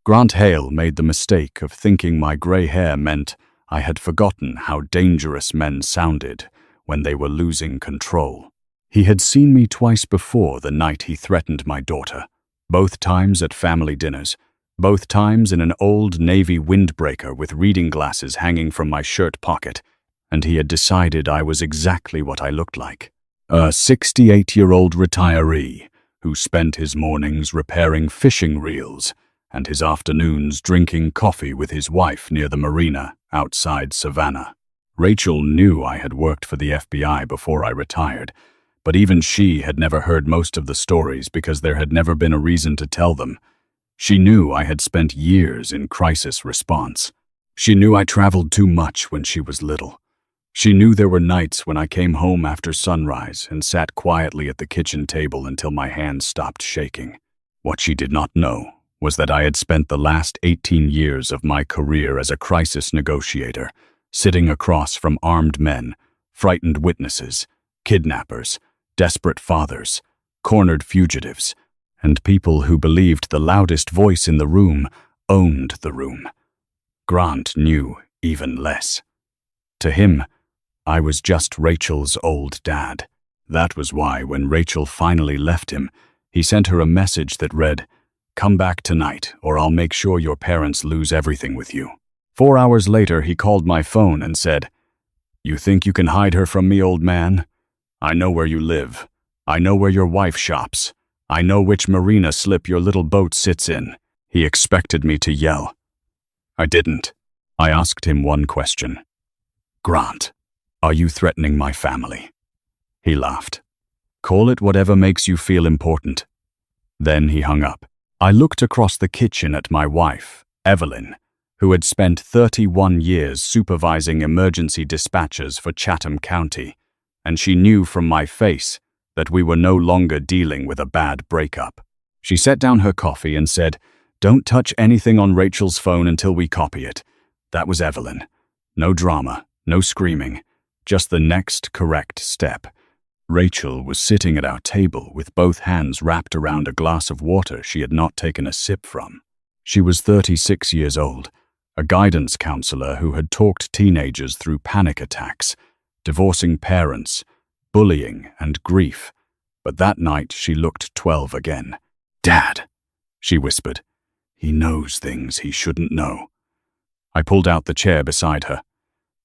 Grant Hale made the mistake of thinking my gray hair meant I had forgotten how dangerous men sounded when they were losing control. He had seen me twice before the night he threatened my daughter, both times at family dinners, both times in an old Navy windbreaker with reading glasses hanging from my shirt pocket, and he had decided I was exactly what I looked like. A 68-year-old retiree who spent his mornings repairing fishing reels and his afternoons drinking coffee with his wife near the marina outside Savannah. Rachel knew I had worked for the FBI before I retired, but even she had never heard most of the stories because there had never been a reason to tell them. She knew I had spent years in crisis response. She knew I traveled too much when she was little. She knew there were nights when I came home after sunrise and sat quietly at the kitchen table until my hands stopped shaking. What she did not know was that I had spent the last 18 years of my career as a crisis negotiator, sitting across from armed men, frightened witnesses, kidnappers, desperate fathers, cornered fugitives, and people who believed the loudest voice in the room owned the room. Grant knew even less. To him, I was just Rachel's old dad. That was why when Rachel finally left him, he sent her a message that read, "Come back tonight, or I'll make sure your parents lose everything with you." 4 hours later, he called my phone and said, "You think you can hide her from me, old man? I know where you live. I know where your wife shops. I know which marina slip your little boat sits in." He expected me to yell. I didn't. I asked him one question. "Grant, are you threatening my family?" He laughed. "Call it whatever makes you feel important." Then he hung up. I looked across the kitchen at my wife, Evelyn, who had spent 31 years supervising emergency dispatchers for Chatham County, and she knew from my face that we were no longer dealing with a bad breakup. She set down her coffee and said, "Don't touch anything on Rachel's phone until we copy it." That was Evelyn. No drama, no screaming, just the next correct step. Rachel was sitting at our table with both hands wrapped around a glass of water she had not taken a sip from. She was 36 years old, a guidance counselor who had talked teenagers through panic attacks, divorcing parents, bullying, and grief. But that night she looked 12 again. "Dad," she whispered. "He knows things he shouldn't know." I pulled out the chair beside her.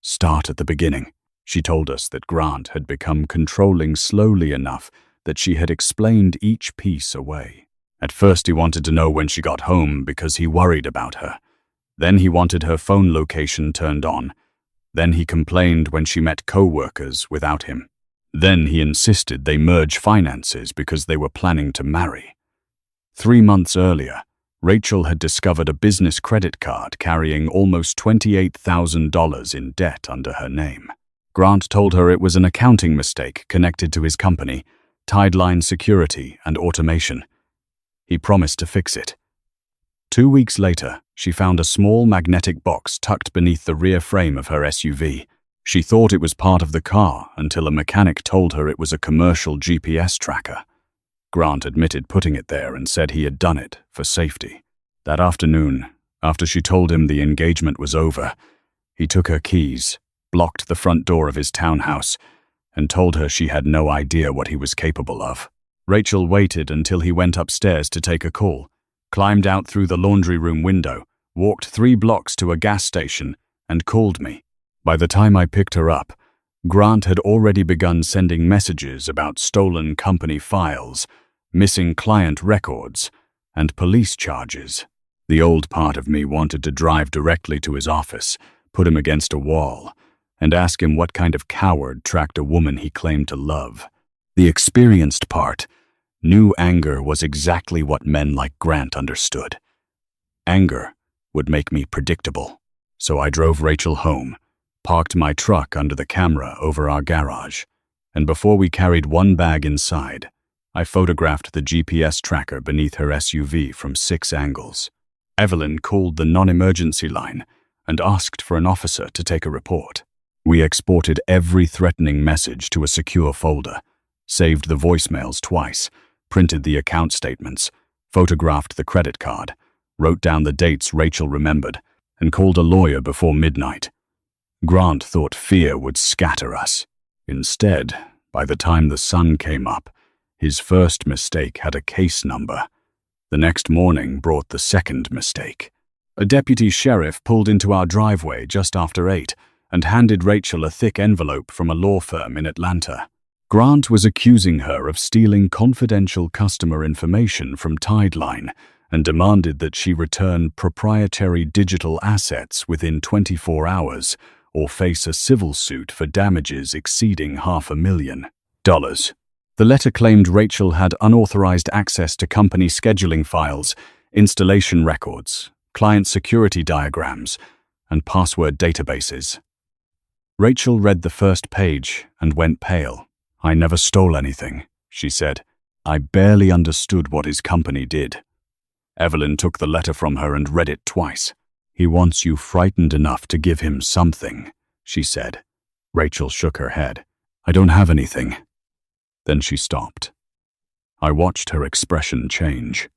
"Start at the beginning." She told us that Grant had become controlling slowly enough that she had explained each piece away. At first he wanted to know when she got home because he worried about her. Then he wanted her phone location turned on. Then he complained when she met co-workers without him. Then he insisted they merge finances because they were planning to marry. 3 months earlier, Rachel had discovered a business credit card carrying almost $28,000 in debt under her name. Grant told her it was an accounting mistake connected to his company, Tideline Security and Automation. He promised to fix it. 2 weeks later, she found a small magnetic box tucked beneath the rear frame of her SUV. She thought it was part of the car until a mechanic told her it was a commercial GPS tracker. Grant admitted putting it there and said he had done it for safety. That afternoon, after she told him the engagement was over, he took her keys, blocked the front door of his townhouse, and told her she had no idea what he was capable of. Rachel waited until he went upstairs to take a call, climbed out through the laundry room window, walked 3 blocks to a gas station, and called me. By the time I picked her up, Grant had already begun sending messages about stolen company files, missing client records, and police charges. The old part of me wanted to drive directly to his office, put him against a wall, and ask him what kind of coward tracked a woman he claimed to love. The experienced part knew anger was exactly what men like Grant understood. Anger would make me predictable. So I drove Rachel home, parked my truck under the camera over our garage, and before we carried one bag inside, I photographed the GPS tracker beneath her SUV from 6 angles. Evelyn called the non-emergency line and asked for an officer to take a report. We exported every threatening message to a secure folder, saved the voicemails twice, printed the account statements, photographed the credit card, wrote down the dates Rachel remembered, and called a lawyer before midnight. Grant thought fear would scatter us. Instead, by the time the sun came up, his first mistake had a case number. The next morning brought the second mistake. A deputy sheriff pulled into our driveway just after 8 and handed Rachel a thick envelope from a law firm in Atlanta. Grant was accusing her of stealing confidential customer information from Tideline and demanded that she return proprietary digital assets within 24 hours or face a civil suit for damages exceeding $500,000. The letter claimed Rachel had unauthorized access to company scheduling files, installation records, client security diagrams, and password databases. Rachel read the first page and went pale. "I never stole anything," she said. "I barely understood what his company did." Evelyn took the letter from her and read it twice. "He wants you frightened enough to give him something," she said. Rachel shook her head. "I don't have anything." Then she stopped. I watched her expression change.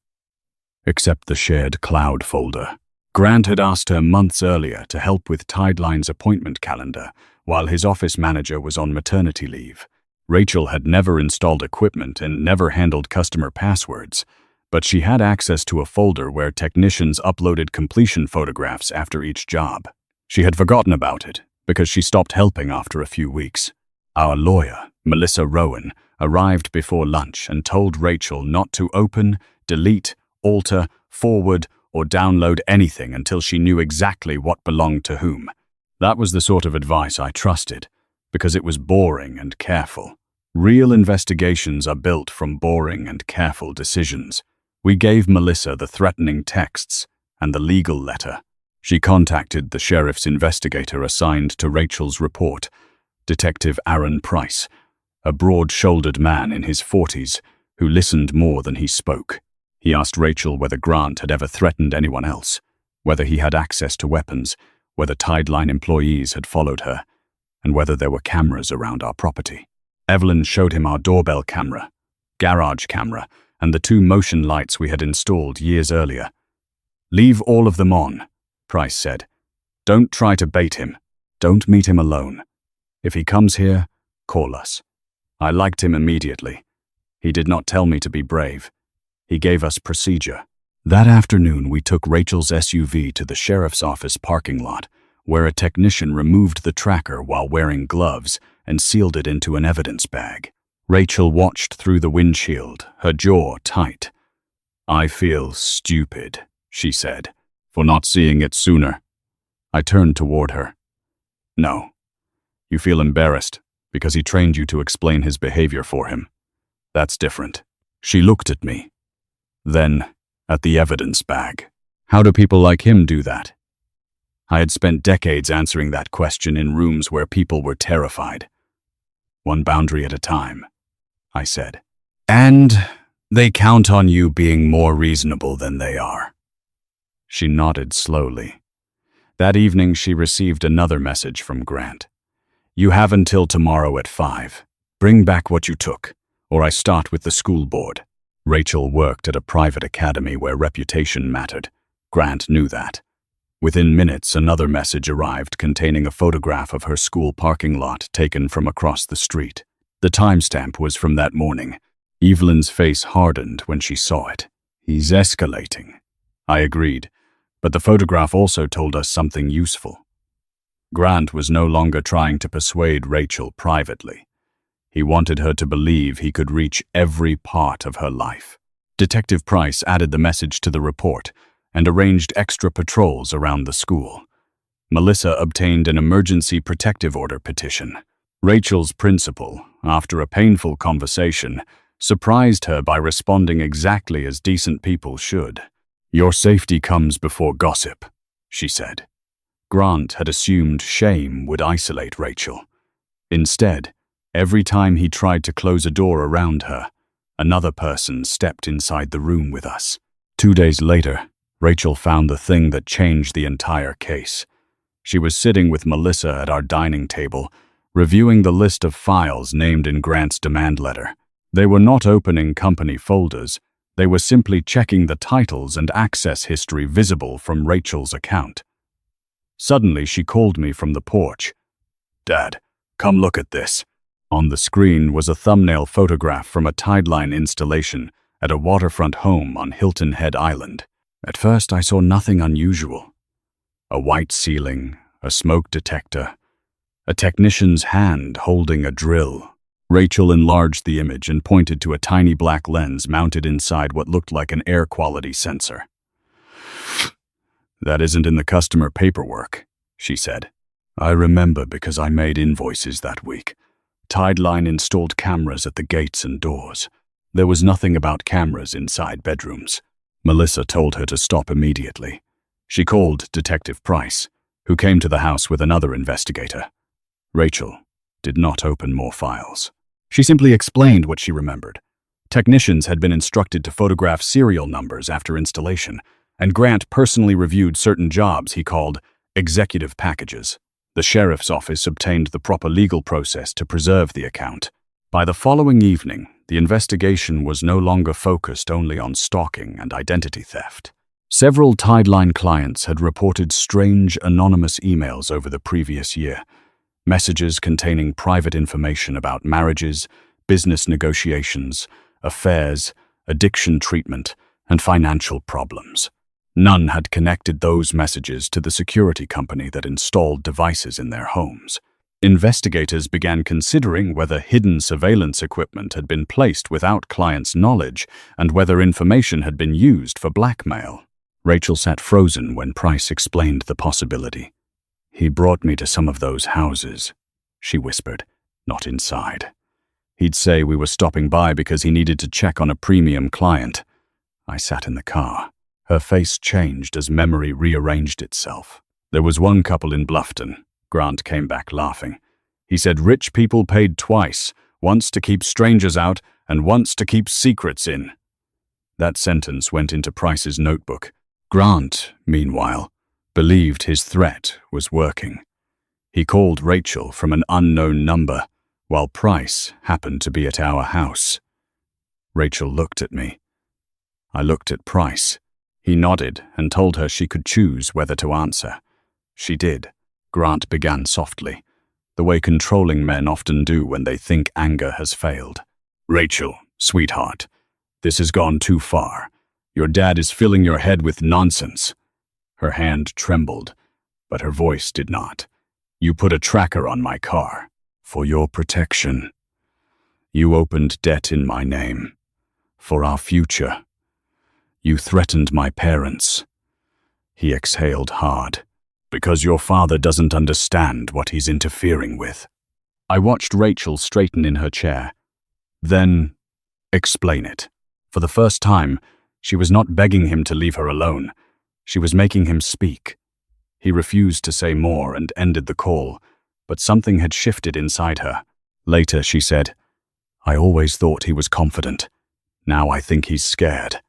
Except the shared cloud folder. Grant had asked her months earlier to help with Tideline's appointment calendar while his office manager was on maternity leave. Rachel had never installed equipment and never handled customer passwords, but she had access to a folder where technicians uploaded completion photographs after each job. She had forgotten about it because she stopped helping after a few weeks. Our lawyer, Melissa Rowan, arrived before lunch and told Rachel not to open, delete, alter, forward, or download anything until she knew exactly what belonged to whom. That was the sort of advice I trusted, because it was boring and careful. Real investigations are built from boring and careful decisions. We gave Melissa the threatening texts and the legal letter. She contacted the sheriff's investigator assigned to Rachel's report, Detective Aaron Price, a broad-shouldered man in his 40s who listened more than he spoke. He asked Rachel whether Grant had ever threatened anyone else, whether he had access to weapons, whether Tideline employees had followed her, and whether there were cameras around our property. Evelyn showed him our doorbell camera, garage camera, and the 2 motion lights we had installed years earlier. "Leave all of them on," Price said. "Don't try to bait him. Don't meet him alone. If he comes here, call us." I liked him immediately. He did not tell me to be brave. He gave us procedure. That afternoon, we took Rachel's SUV to the sheriff's office parking lot, where a technician removed the tracker while wearing gloves and sealed it into an evidence bag. Rachel watched through the windshield, her jaw tight. "I feel stupid," she said, "for not seeing it sooner." I turned toward her. "No. You feel embarrassed because he trained you to explain his behavior for him. That's different." She looked at me. Then, at the evidence bag. "How do people like him do that?" I had spent decades answering that question in rooms where people were terrified. "One boundary at a time," I said. "And they count on you being more reasonable than they are." She nodded slowly. That evening she received another message from Grant. "You have until tomorrow at 5. Bring back what you took, or I start with the school board." Rachel worked at a private academy where reputation mattered. Grant knew that. Within minutes, another message arrived containing a photograph of her school parking lot taken from across the street. The timestamp was from that morning. Evelyn's face hardened when she saw it. "He's escalating." I agreed, but the photograph also told us something useful. Grant was no longer trying to persuade Rachel privately. He wanted her to believe he could reach every part of her life. Detective Price added the message to the report and arranged extra patrols around the school. Melissa obtained an emergency protective order petition. Rachel's principal, after a painful conversation, surprised her by responding exactly as decent people should. "Your safety comes before gossip," she said. Grant had assumed shame would isolate Rachel. Instead, every time he tried to close a door around her, another person stepped inside the room with us. 2 days later, Rachel found the thing that changed the entire case. She was sitting with Melissa at our dining table, reviewing the list of files named in Grant's demand letter. They were not opening company folders, They were simply checking the titles and access history visible from Rachel's account. Suddenly, she called me from the porch. "Dad, come look at this." On the screen was a thumbnail photograph from a Tideline installation at a waterfront home on Hilton Head Island. At first, I saw nothing unusual. A white ceiling, a smoke detector, a technician's hand holding a drill. Rachel enlarged the image and pointed to a tiny black lens mounted inside what looked like an air quality sensor. "That isn't in the customer paperwork," she said. "I remember because I made invoices that week. Tideline installed cameras at the gates and doors. There was nothing about cameras inside bedrooms." Melissa told her to stop immediately. She called Detective Price, who came to the house with another investigator. Rachel did not open more files. She simply explained what she remembered. Technicians had been instructed to photograph serial numbers after installation, and Grant personally reviewed certain jobs he called executive packages. The sheriff's office obtained the proper legal process to preserve the account. By the following evening, the investigation was no longer focused only on stalking and identity theft. Several Tideline clients had reported strange, anonymous emails over the previous year. Messages containing private information about marriages, business negotiations, affairs, addiction treatment, and financial problems. None had connected those messages to the security company that installed devices in their homes. Investigators began considering whether hidden surveillance equipment had been placed without clients' knowledge and whether information had been used for blackmail. Rachel sat frozen when Price explained the possibility. "He brought me to some of those houses," she whispered, "not inside. He'd say we were stopping by because he needed to check on a premium client. I sat in the car." Her face changed as memory rearranged itself. "There was one couple in Bluffton." Grant came back laughing. He said rich people paid twice, once to keep strangers out and once to keep secrets in. That sentence went into Price's notebook. Grant, meanwhile, believed his threat was working. He called Rachel from an unknown number, while Price happened to be at our house. Rachel looked at me. I looked at Price. He nodded and told her she could choose whether to answer. She did. Grant began softly, the way controlling men often do when they think anger has failed. "Rachel, sweetheart, this has gone too far. Your dad is filling your head with nonsense." Her hand trembled, but her voice did not. "You put a tracker on my car. For your protection. You opened debt in my name. For our future. You threatened my parents." He exhaled hard. "Because your father doesn't understand what he's interfering with." I watched Rachel straighten in her chair. "Then, explain it." For the first time, she was not begging him to leave her alone. She was making him speak. He refused to say more and ended the call, but something had shifted inside her. Later, she said, "I always thought he was confident. Now I think he's scared."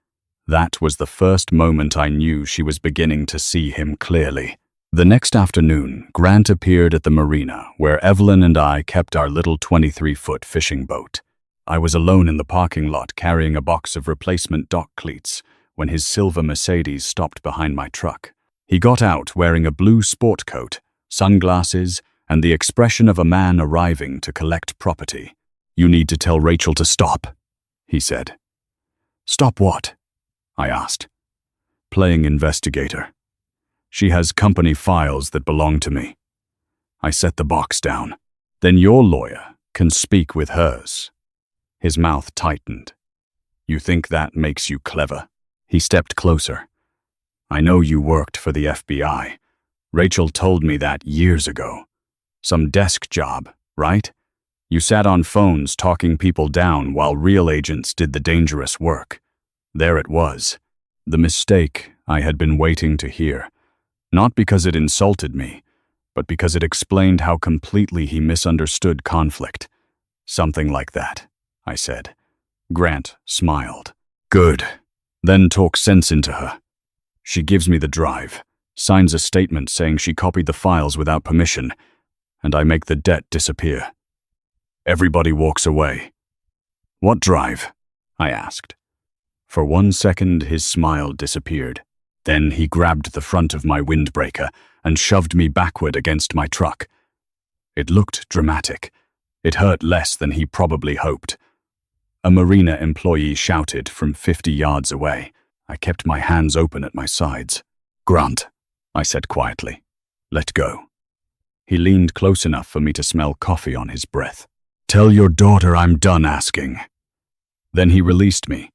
That was the first moment I knew she was beginning to see him clearly. The next afternoon, Grant appeared at the marina, where Evelyn and I kept our little 23-foot fishing boat. I was alone in the parking lot carrying a box of replacement dock cleats when his silver Mercedes stopped behind my truck. He got out wearing a blue sport coat, sunglasses, and the expression of a man arriving to collect property. "You need to tell Rachel to stop," he said. "Stop what?" I asked. "Playing investigator. She has company files that belong to me." I set the box down. "Then your lawyer can speak with hers." His mouth tightened. "You think that makes you clever?" He stepped closer. "I know you worked for the FBI. Rachel told me that years ago. Some desk job, right? You sat on phones talking people down while real agents did the dangerous work. There it was. The mistake I had been waiting to hear. Not because it insulted me, but because it explained how completely he misunderstood conflict. Something like that," I said. Grant smiled. "Good. Then talk sense into her. She gives me the drive, signs a statement saying she copied the files without permission, and I make the debt disappear. Everybody walks away." "What drive?" I asked. For 1 second, his smile disappeared. Then he grabbed the front of my windbreaker and shoved me backward against my truck. It looked dramatic. It hurt less than he probably hoped. A marina employee shouted from 50 yards away. I kept my hands open at my sides. "Grant," I said quietly. "Let go." He leaned close enough for me to smell coffee on his breath. "Tell your daughter I'm done asking." Then he released me,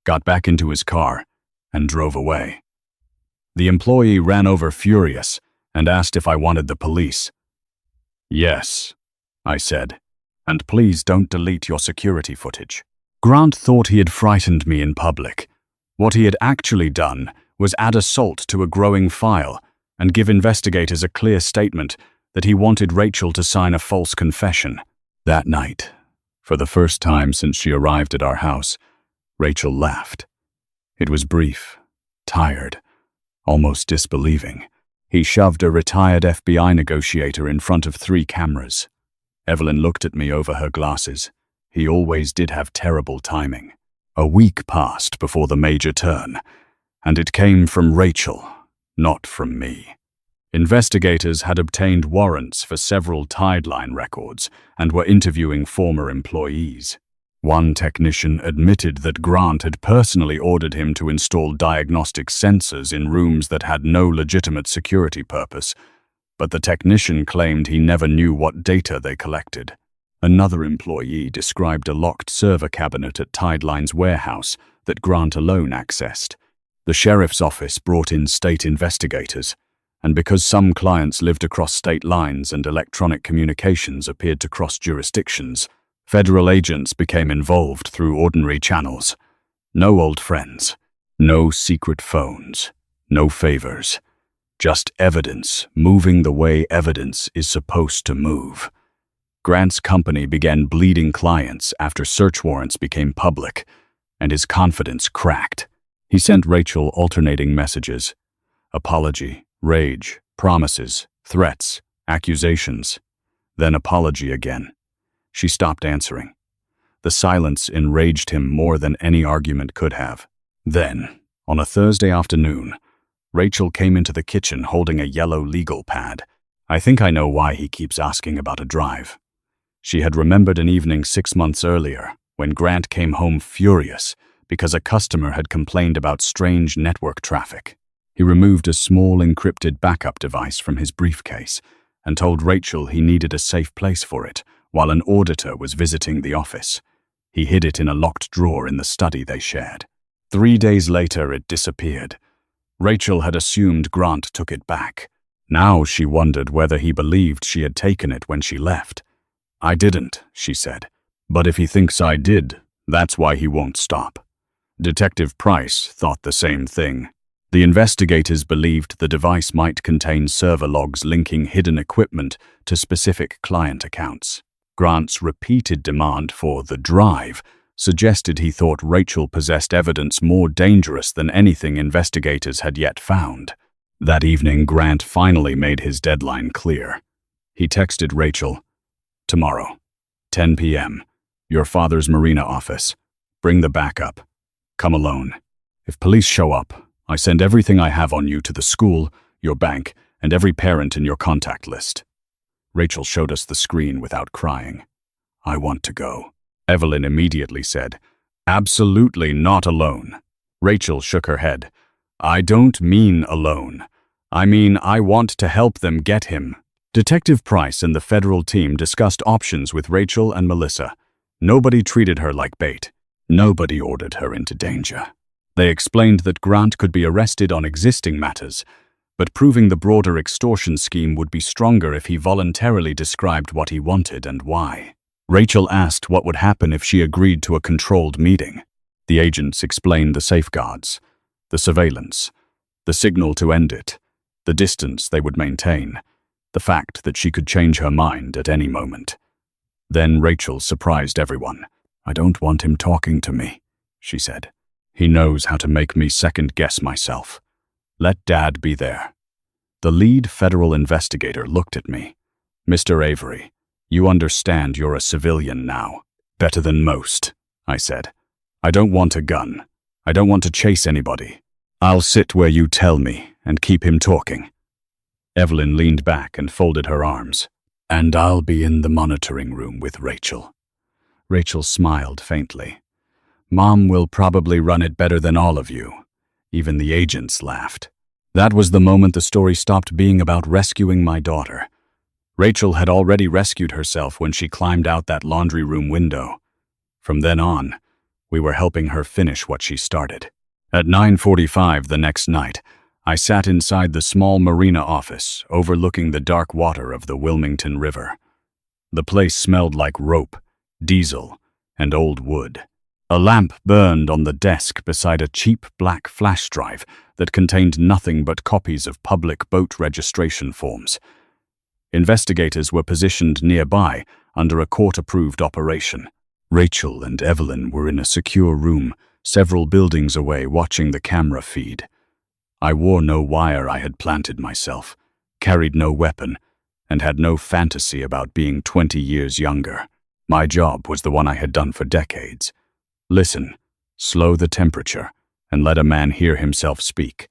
got back into his car, and drove away. The employee ran over furious and asked if I wanted the police. "Yes," I said, "and please don't delete your security footage." Grant thought he had frightened me in public. What he had actually done was add assault to a growing file and give investigators a clear statement that he wanted Rachel to sign a false confession. That night, for the first time since she arrived at our house, Rachel laughed. It was brief, tired, almost disbelieving. He shoved a retired FBI negotiator in front of 3 cameras. Evelyn looked at me over her glasses. He always did have terrible timing. A week passed before the major turn, and it came from Rachel, not from me. Investigators had obtained warrants for several Tideline records and were interviewing former employees. One technician admitted that Grant had personally ordered him to install diagnostic sensors in rooms that had no legitimate security purpose, but the technician claimed he never knew what data they collected. Another employee described a locked server cabinet at Tideline's warehouse that Grant alone accessed. The sheriff's office brought in state investigators, and because some clients lived across state lines and electronic communications appeared to cross jurisdictions, federal agents became involved through ordinary channels. No old friends, no secret phones, no favors. Just evidence moving the way evidence is supposed to move. Grant's company began bleeding clients after search warrants became public, and his confidence cracked. He sent Rachel alternating messages: apology, rage, promises, threats, accusations, then apology again. She stopped answering. The silence enraged him more than any argument could have. Then, on a Thursday afternoon, Rachel came into the kitchen holding a yellow legal pad. "I think I know why he keeps asking about a drive." She had remembered an evening 6 months earlier when Grant came home furious because a customer had complained about strange network traffic. He removed a small encrypted backup device from his briefcase and told Rachel he needed a safe place for it while an auditor was visiting the office. He hid it in a locked drawer in the study they shared. 3 days later, it disappeared. Rachel had assumed Grant took it back. Now she wondered whether he believed she had taken it when she left. "I didn't," she said. "But if he thinks I did, that's why he won't stop." Detective Price thought the same thing. The investigators believed the device might contain server logs linking hidden equipment to specific client accounts. Grant's repeated demand for the drive suggested he thought Rachel possessed evidence more dangerous than anything investigators had yet found. That evening, Grant finally made his deadline clear. He texted Rachel, "Tomorrow, 10 p.m., your father's marina office. Bring the backup. Come alone. If police show up, I send everything I have on you to the school, your bank, and every parent in your contact list." Rachel showed us the screen without crying. "I want to go." Evelyn immediately said, "Absolutely not alone." Rachel shook her head. "I don't mean alone. I mean I want to help them get him." Detective Price and the federal team discussed options with Rachel and Melissa. Nobody treated her like bait. Nobody ordered her into danger. They explained that Grant could be arrested on existing matters, but proving the broader extortion scheme would be stronger if he voluntarily described what he wanted and why. Rachel asked what would happen if she agreed to a controlled meeting. The agents explained the safeguards, the surveillance, the signal to end it, the distance they would maintain, the fact that she could change her mind at any moment. Then Rachel surprised everyone. "I don't want him talking to me," she said. "He knows how to make me second-guess myself. Let Dad be there." The lead federal investigator looked at me. "Mr. Avery, you understand you're a civilian now." "Better than most," I said. "I don't want a gun. I don't want to chase anybody. I'll sit where you tell me and keep him talking." Evelyn leaned back and folded her arms. "And I'll be in the monitoring room with Rachel." Rachel smiled faintly. "Mom will probably run it better than all of you." Even the agents laughed. That was the moment the story stopped being about rescuing my daughter. Rachel had already rescued herself when she climbed out that laundry room window. From then on, we were helping her finish what she started. At 9:45 the next night, I sat inside the small marina office overlooking the dark water of the Wilmington River. The place smelled like rope, diesel, and old wood. A lamp burned on the desk beside a cheap black flash drive that contained nothing but copies of public boat registration forms. Investigators were positioned nearby under a court-approved operation. Rachel and Evelyn were in a secure room several buildings away watching the camera feed. I wore no wire I had planted myself, carried no weapon, and had no fantasy about being 20 years younger. My job was the one I had done for decades. Listen, slow the temperature, and let a man hear himself speak.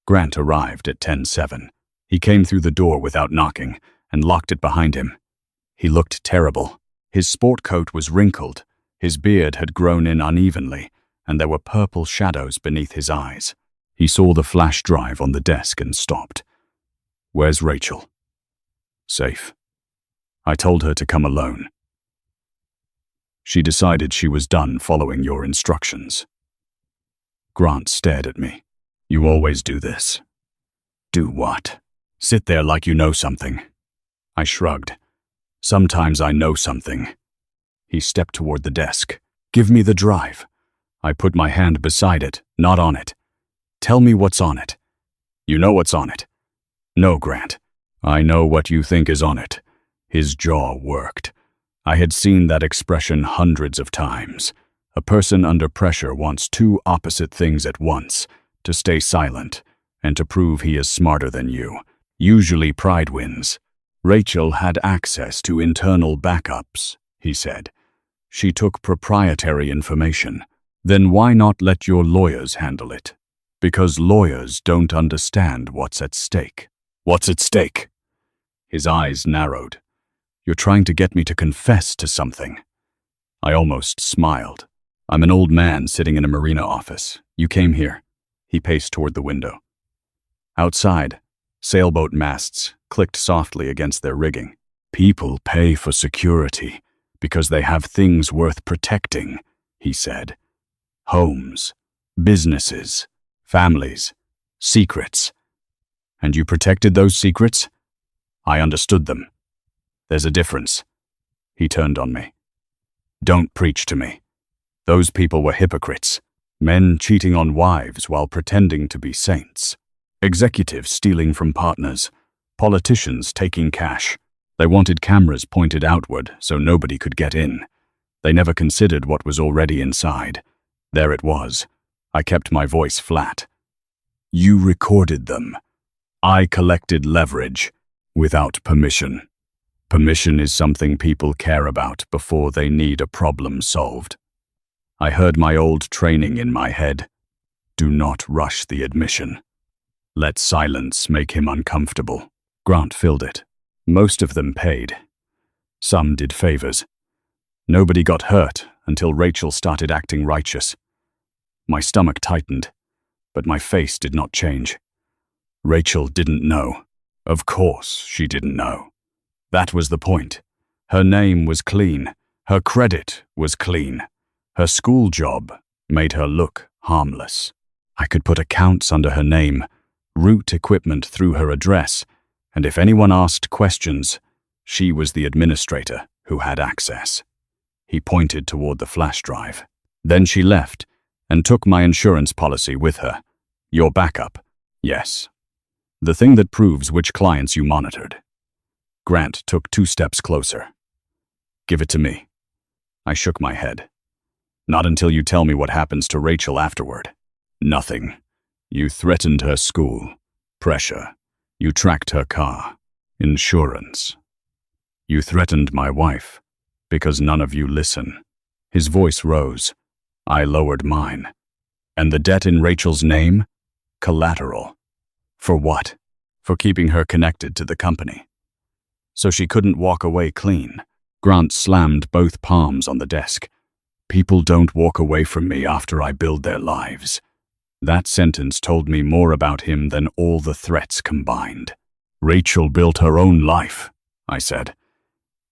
Grant arrived at 10:07. He came through the door without knocking and locked it behind him. He looked terrible. His sport coat was wrinkled, his beard had grown in unevenly, and there were purple shadows beneath his eyes. He saw the flash drive on the desk and stopped. "Where's Rachel?" "Safe. I told her to come alone. She decided she was done following your instructions." Grant stared at me. "You always do this." "Do what?" "Sit there like you know something." I shrugged. "Sometimes I know something." He stepped toward the desk. "Give me the drive." I put my hand beside it, not on it. "Tell me what's on it." "You know what's on it." "No, Grant. I know what you think is on it." His jaw worked. I had seen that expression hundreds of times. A person under pressure wants two opposite things at once: to stay silent and to prove he is smarter than you. Usually pride wins. "Rachel had access to internal backups," he said. "She took proprietary information. Then why not let your lawyers handle it?" "Because lawyers don't understand what's at stake." "What's at stake?" His eyes narrowed. "You're trying to get me to confess to something." I almost smiled. "I'm an old man sitting in a marina office. You came here." He paced toward the window. Outside, sailboat masts clicked softly against their rigging. "People pay for security because they have things worth protecting," he said. "Homes, businesses, families, secrets. And you protected those secrets?" I understood them. "There's a difference." He turned on me. "Don't preach to me. Those people were hypocrites. Men cheating on wives while pretending to be saints. Executives stealing from partners. Politicians taking cash. They wanted cameras pointed outward so nobody could get in. They never considered what was already inside. There it was. I kept my voice flat. You recorded them. I collected leverage without permission. Permission is something people care about before they need a problem solved." I heard my old training in my head. Do not rush the admission. Let silence make him uncomfortable. Grant filled it. Most of them paid. Some did favors. Nobody got hurt until Rachel started acting righteous. My stomach tightened, but my face did not change. Rachel didn't know. Of course she didn't know. That was the point. Her name was clean. Her credit was clean. Her school job made her look harmless. I could put accounts under her name, route equipment through her address, and if anyone asked questions, she was the administrator who had access. He pointed toward the flash drive. Then she left and took my insurance policy with her. Your backup. Yes. The thing that proves which clients you monitored. Grant took 2 steps closer. Give it to me. I shook my head. Not until you tell me what happens to Rachel afterward. Nothing. You threatened her school. Pressure. You tracked her car. Insurance. You threatened my wife, because none of you listen. His voice rose. I lowered mine. And the debt in Rachel's name? Collateral. For what? For keeping her connected to the company. So she couldn't walk away clean. Grant slammed both palms on the desk. People don't walk away from me after I build their lives. That sentence told me more about him than all the threats combined. Rachel built her own life, I said.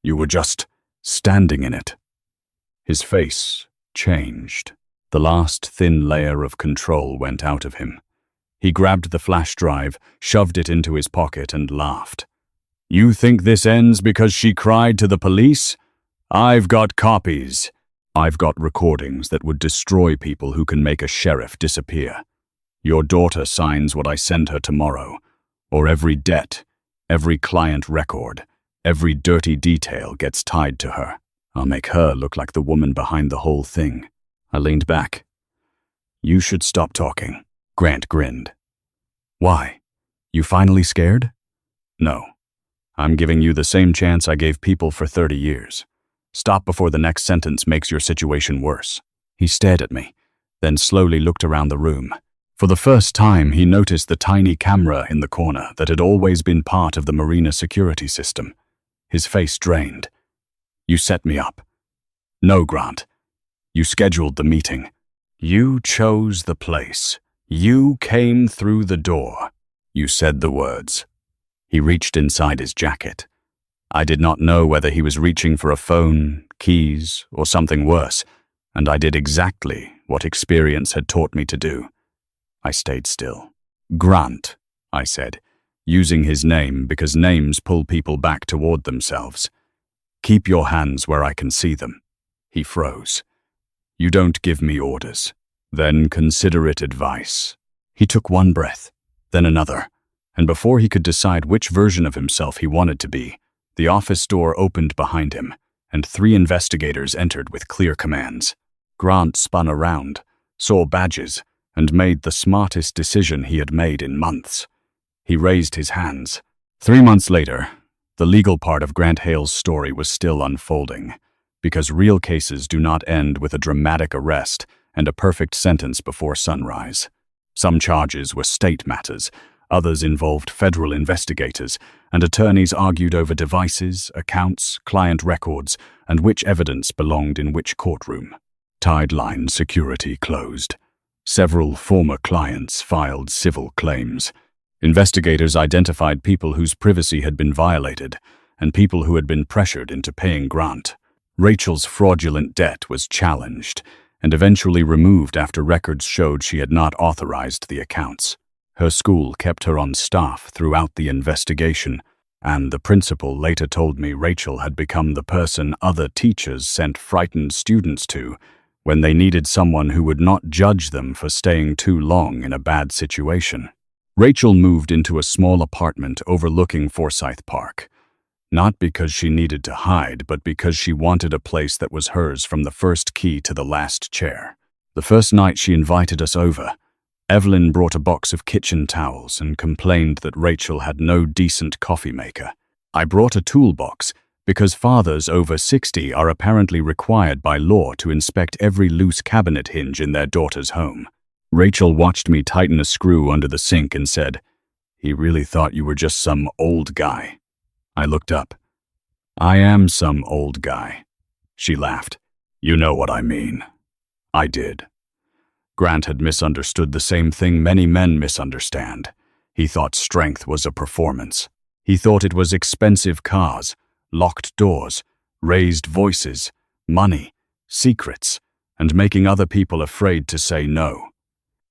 You were just standing in it. His face changed. The last thin layer of control went out of him. He grabbed the flash drive, shoved it into his pocket, and laughed. You think this ends because she cried to the police? I've got copies. I've got recordings that would destroy people who can make a sheriff disappear. Your daughter signs what I send her tomorrow, or every debt, every client record, every dirty detail gets tied to her. I'll make her look like the woman behind the whole thing. I leaned back. You should stop talking. Grant grinned. Why? You finally scared? No. I'm giving you the same chance I gave people for 30 years. Stop before the next sentence makes your situation worse. He stared at me, then slowly looked around the room. For the first time, he noticed the tiny camera in the corner that had always been part of the marina security system. His face drained. You set me up. No, Grant. You scheduled the meeting. You chose the place. You came through the door. You said the words. He reached inside his jacket. I did not know whether he was reaching for a phone, keys, or something worse, and I did exactly what experience had taught me to do. I stayed still. Grant, I said, using his name because names pull people back toward themselves. Keep your hands where I can see them. He froze. You don't give me orders. Then consider it advice. He took one breath, then another, and before he could decide which version of himself he wanted to be, the office door opened behind him, and 3 investigators entered with clear commands. Grant spun around, saw badges, and made the smartest decision he had made in months. He raised his hands. 3 months later, the legal part of Grant Hale's story was still unfolding, because real cases do not end with a dramatic arrest and a perfect sentence before sunrise. Some charges were state matters, others involved federal investigators, and attorneys argued over devices, accounts, client records, and which evidence belonged in which courtroom. Tideline security closed. Several former clients filed civil claims. Investigators identified people whose privacy had been violated and people who had been pressured into paying Grant. Rachel's fraudulent debt was challenged and eventually removed after records showed she had not authorized the accounts. Her school kept her on staff throughout the investigation, and the principal later told me Rachel had become the person other teachers sent frightened students to when they needed someone who would not judge them for staying too long in a bad situation. Rachel moved into a small apartment overlooking Forsyth Park, not because she needed to hide, but because she wanted a place that was hers from the first key to the last chair. The first night she invited us over, Evelyn brought a box of kitchen towels and complained that Rachel had no decent coffee maker. I brought a toolbox because fathers over 60 are apparently required by law to inspect every loose cabinet hinge in their daughter's home. Rachel watched me tighten a screw under the sink and said, "He really thought you were just some old guy." I looked up. "I am some old guy." She laughed. "You know what I mean." I did. Grant had misunderstood the same thing many men misunderstand. He thought strength was a performance. He thought it was expensive cars, locked doors, raised voices, money, secrets, and making other people afraid to say no.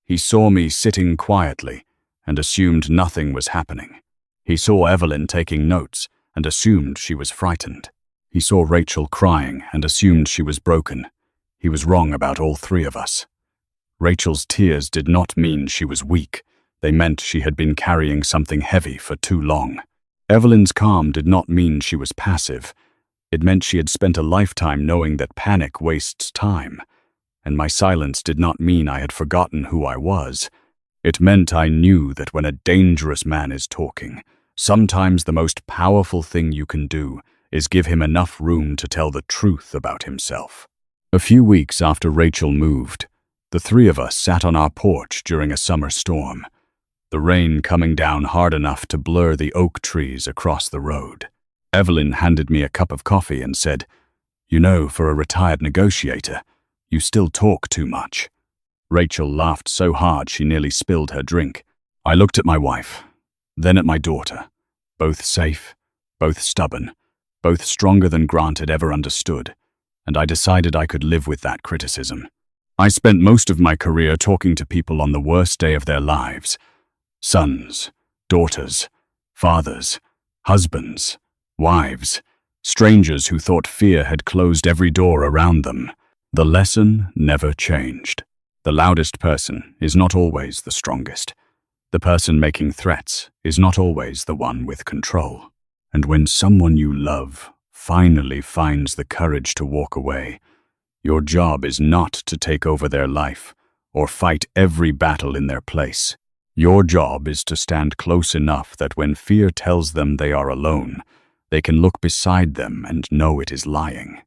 He saw me sitting quietly and assumed nothing was happening. He saw Evelyn taking notes and assumed she was frightened. He saw Rachel crying and assumed she was broken. He was wrong about all 3 of us. Rachel's tears did not mean she was weak. They meant she had been carrying something heavy for too long. Evelyn's calm did not mean she was passive. It meant she had spent a lifetime knowing that panic wastes time. And my silence did not mean I had forgotten who I was. It meant I knew that when a dangerous man is talking, sometimes the most powerful thing you can do is give him enough room to tell the truth about himself. A few weeks after Rachel moved, The three of us sat on our porch during a summer storm, the rain coming down hard enough to blur the oak trees across the road. Evelyn handed me a cup of coffee and said, "You know, for a retired negotiator, you still talk too much." Rachel laughed so hard she nearly spilled her drink. I looked at my wife, then at my daughter, both safe, both stubborn, both stronger than Grant had ever understood, and I decided I could live with that criticism. I spent most of my career talking to people on the worst day of their lives. Sons, daughters, fathers, husbands, wives, strangers who thought fear had closed every door around them. The lesson never changed. The loudest person is not always the strongest. The person making threats is not always the one with control. And when someone you love finally finds the courage to walk away, your job is not to take over their life or fight every battle in their place. Your job is to stand close enough that when fear tells them they are alone, they can look beside them and know it is lying.